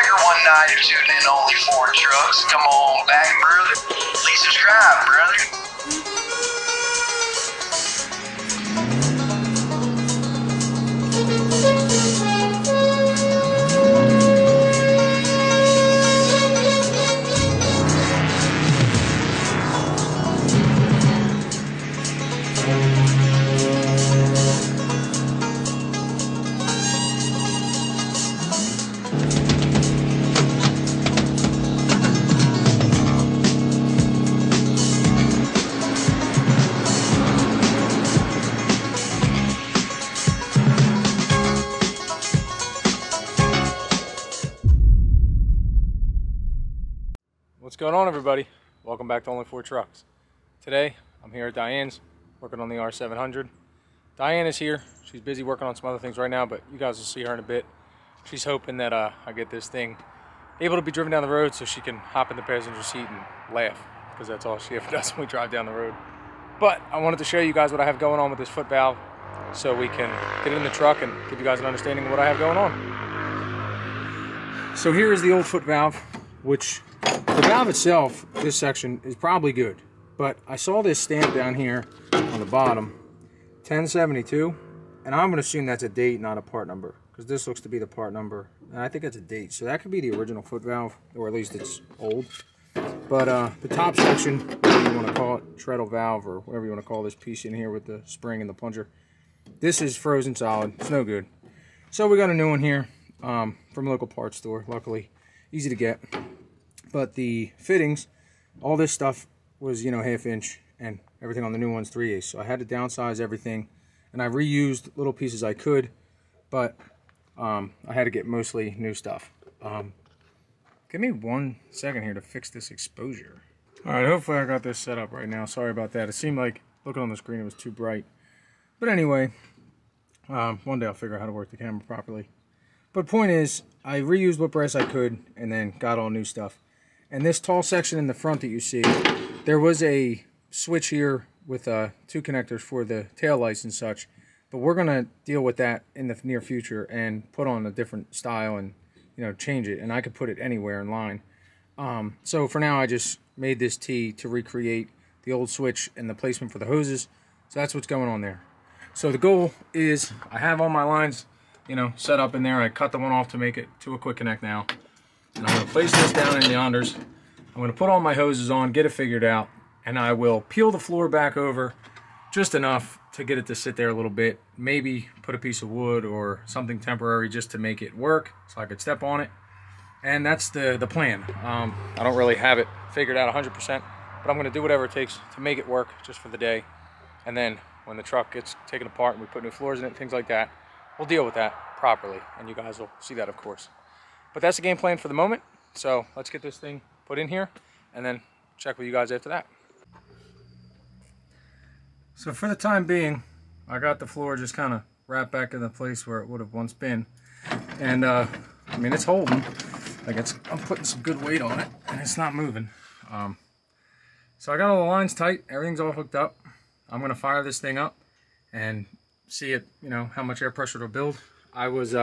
here one night or tuning in only for trucks. Come on back, brother. Please subscribe, brother. What's going on, everybody? Welcome back to Only 4 Trucks. Today I'm here at Diane's working on the R700. Diane is here. She's busy working on some other things right now, but you guys will see her in a bit. She's hoping that I get this thing able to be driven down the road so she can hop in the passenger seat and laugh, because that's all she ever does when we drive down the road. But I wanted to show you guys what I have going on with this foot valve so we can get it in the truck and give you guys an understanding of what I have going on. So here is the old foot valve, which the valve itself, this section, is probably good. But I saw this stamp down here on the bottom, 1072, and I'm going to assume that's a date, not a part number, because this looks to be the part number, and I think that's a date. So that could be the original foot valve, or at least it's old. But the top section, whatever you want to call it, treadle valve, or whatever you want to call this piece in here with the spring and the plunger, this is frozen solid. It's no good. So we got a new one here from a local parts store, luckily. Easy to get. But the fittings, all this stuff was, you know, 1/2 inch, and everything on the new one's 3/8. So I had to downsize everything, and I reused little pieces I could, but I had to get mostly new stuff. Give me 1 second here to fix this exposure. All right, hopefully I got this set up right now. Sorry about that. It seemed like looking on the screen it was too bright. But anyway, one day I'll figure out how to work the camera properly. But point is, I reused what brass I could, and then got all new stuff. And this tall section in the front that you see, there was a switch here with 2 connectors for the tail lights and such. But we're going to deal with that in the near future and put on a different style and, you know, change it. And I could put it anywhere in line. So for now, I just made this T to recreate the old switch and the placement for the hoses. So that's what's going on there. So the goal is, I have all my lines, you know, set up in there. I cut the one off to make it to a quick connect now. And I'm going to place this down in yonders. I'm going to put all my hoses on, get it figured out, and I will peel the floor back over just enough to get it to sit there a little bit. Maybe put a piece of wood or something temporary just to make it work so I could step on it. And that's the plan. I don't really have it figured out 100%, but I'm going to do whatever it takes to make it work just for the day. And then when the truck gets taken apart and we put new floors in it, things like that, we'll deal with that properly, and you guys will see that, of course. But that's the game plan for the moment. So let's get this thing put in here and then check with you guys after that. So for the time being, I got the floor just kind of wrapped back in the place where it would have once been. And I mean, it's holding. Like, I'm putting some good weight on it, and it's not moving. So I got all the lines tight. Everything's all hooked up. I'm going to fire this thing up and see it, you know, how much air pressure it'll build. I was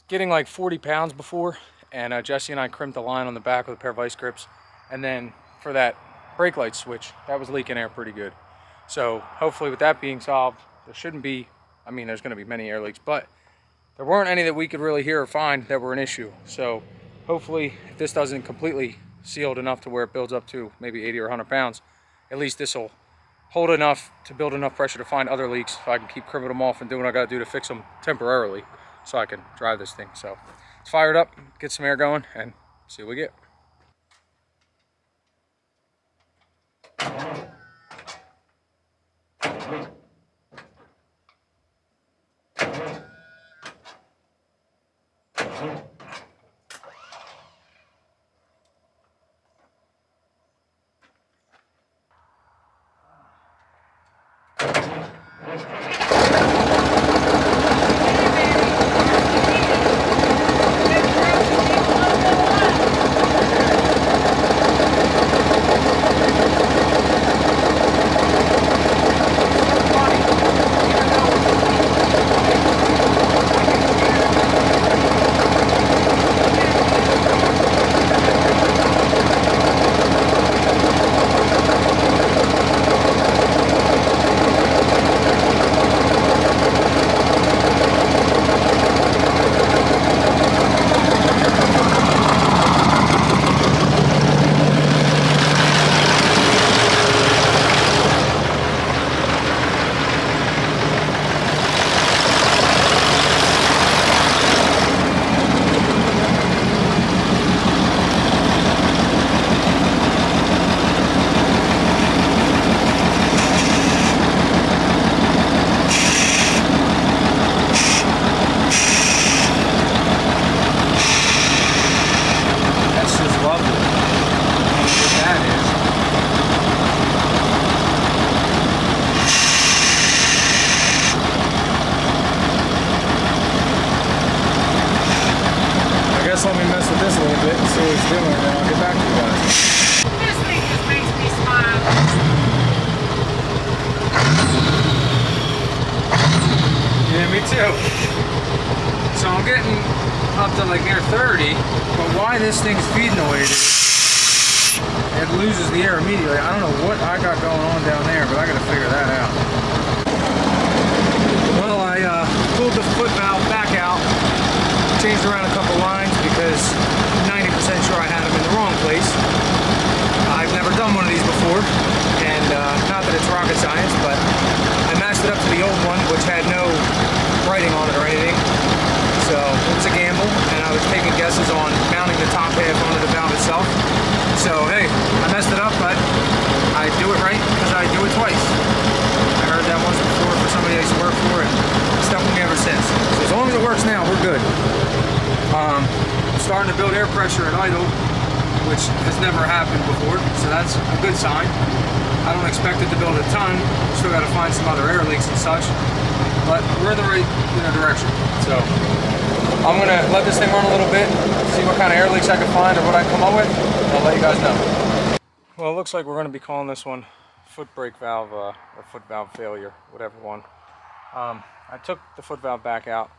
getting like 40 pounds before, and Jesse and I crimped the line on the back with a pair of vice grips, and then for that brake light switch, that was leaking air pretty good. So hopefully with that being solved, there shouldn't be, I mean, there's going to be many air leaks, but there weren't any that we could really hear or find that were an issue. So hopefully if this doesn't completely sealed enough to where it builds up to maybe 80 or 100 pounds, at least this will hold enough to build enough pressure to find other leaks so I can keep crimping them off and do what I got to do to fix them temporarily, so I can drive this thing. So let's fire it up, get some air going, and see what we get. at like near 30, but why this thing's feeding the way it is, it loses the air immediately. I don't know what I got going on down there, but I gotta figure that out. Well, I pulled the foot valve back out, changed around a couple lines because I'm 90% sure I had them in the wrong place. I've never done one of these before, and not that it's rocket science, but I matched it up to the old one, which had no writing on it or anything. So it was a gamble, and I was taking guesses on mounting the top half onto the valve itself. So hey, I messed it up, but I do it right because I do it twice. I heard that once before for somebody I used to work for, and it's stuck with me ever since. So as long as it works now, we're good. I'm starting to build air pressure at idle, which has never happened before, so that's a good sign. I don't expect it to build a ton. Still got to find some other air leaks and such, but we're in the right direction. So I'm gonna let this thing run a little bit, see what kind of air leaks I can find or what I can come up with, and I'll let you guys know. Well, it looks like we're gonna be calling this one foot brake valve or foot valve failure, whatever one. I took the foot valve back out,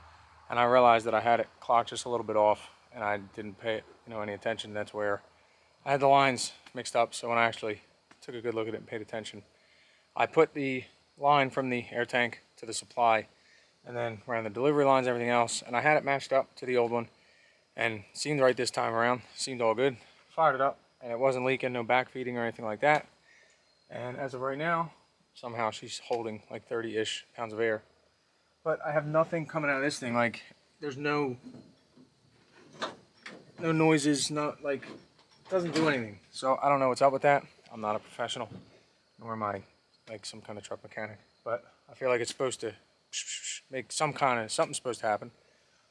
and I realized that I had it clocked just a little bit off, and I didn't pay it, any attention. That's where I had the lines mixed up. So when I actually took a good look at it and paid attention, I put the line from the air tank to the supply, and then ran the delivery lines, everything else, and I had it matched up to the old one, and seemed right this time around. Seemed all good. Fired it up, and it wasn't leaking, no backfeeding or anything like that. And as of right now, somehow she's holding like 30-ish pounds of air. But I have nothing coming out of this thing. Like, there's no noises, not like, it doesn't do anything. So I don't know what's up with that. I'm not a professional, nor am I like some kind of truck mechanic, but I feel like it's supposed to make something's supposed to happen.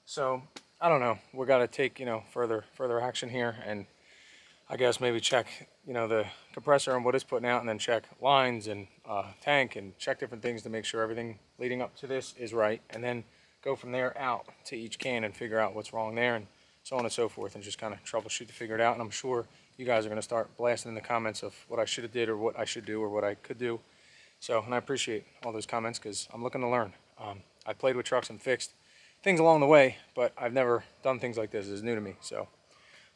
So I don't know, we got to take further action here, and I guess maybe check the compressor and what it's putting out, and then check lines and tank, and check different things to make sure everything leading up to this is right, and then go from there out to each can and figure out what's wrong there, and so on and so forth, and just kind of troubleshoot to figure it out. And I'm sure you guys are going to start blasting in the comments of what I should have did, or what I should do, or what I could do. So, and I appreciate all those comments because I'm looking to learn. I played with trucks and fixed things along the way, but I've never done things like this. It's new to me. So,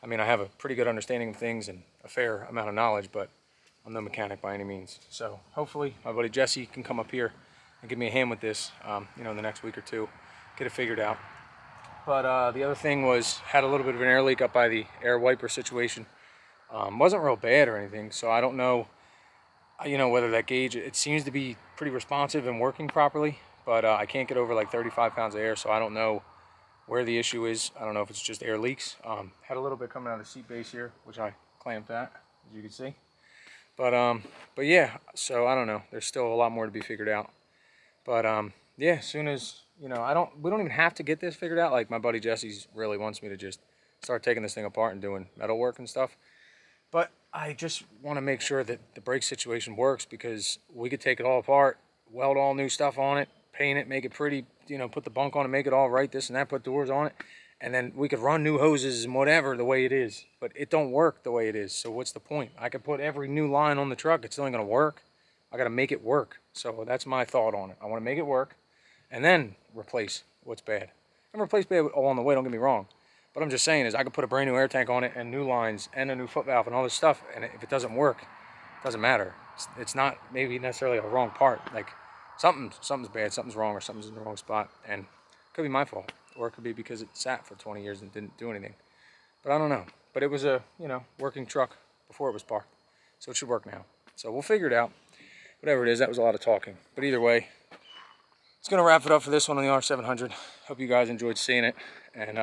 I mean, I have a pretty good understanding of things and a fair amount of knowledge, but I'm no mechanic by any means. So hopefully my buddy Jesse can come up here and give me a hand with this, in the next week or two, get it figured out. But the other thing was, had a little bit of an air leak up by the air wiper situation. Wasn't real bad or anything, so I don't know, whether that gauge, it seems to be pretty responsive and working properly, but I can't get over like 35 pounds of air, so I don't know where the issue is. I don't know if it's just air leaks. Had a little bit coming out of the seat base here, which I clamped at, as you can see. But yeah, so I don't know. There's still a lot more to be figured out. But yeah, as soon as, we don't even have to get this figured out. Like, my buddy Jesse's really wants me to just start taking this thing apart and doing metal work and stuff. But I just want to make sure that the brake situation works, because we could take it all apart, weld all new stuff on it, paint it, make it pretty, put the bunk on it, make it all right, this and that, put doors on it, and then we could run new hoses and whatever the way it is. But it don't work the way it is, so what's the point? I could put every new line on the truck, it's still ain't gonna work. I gotta make it work. So that's my thought on it. I want to make it work, and then replace what's bad. And replace bad along the way, don't get me wrong. What I'm just saying is, I could put a brand new air tank on it, and new lines, and a new foot valve, and all this stuff, and if it doesn't work, it doesn't matter. It's not maybe necessarily a wrong part. Like, something's bad, something's wrong, or something's in the wrong spot, and it could be my fault, or it could be because it sat for 20 years and didn't do anything. But I don't know. But it was a working truck before it was parked, so it should work now. So we'll figure it out. Whatever it is, that was a lot of talking. But either way, it's gonna wrap it up for this one on the R700. Hope you guys enjoyed seeing it, and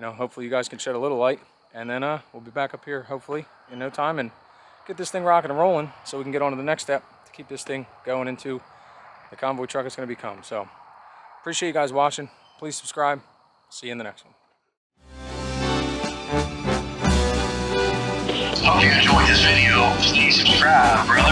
hopefully you guys can shed a little light, and then we'll be back up here hopefully in no time and get this thing rocking and rolling, so we can get on to the next step to keep this thing going into the convoy truck it's going to become. So appreciate you guys watching. Please subscribe. See you in the next one. Hope you enjoyed this video. Please subscribe, bro.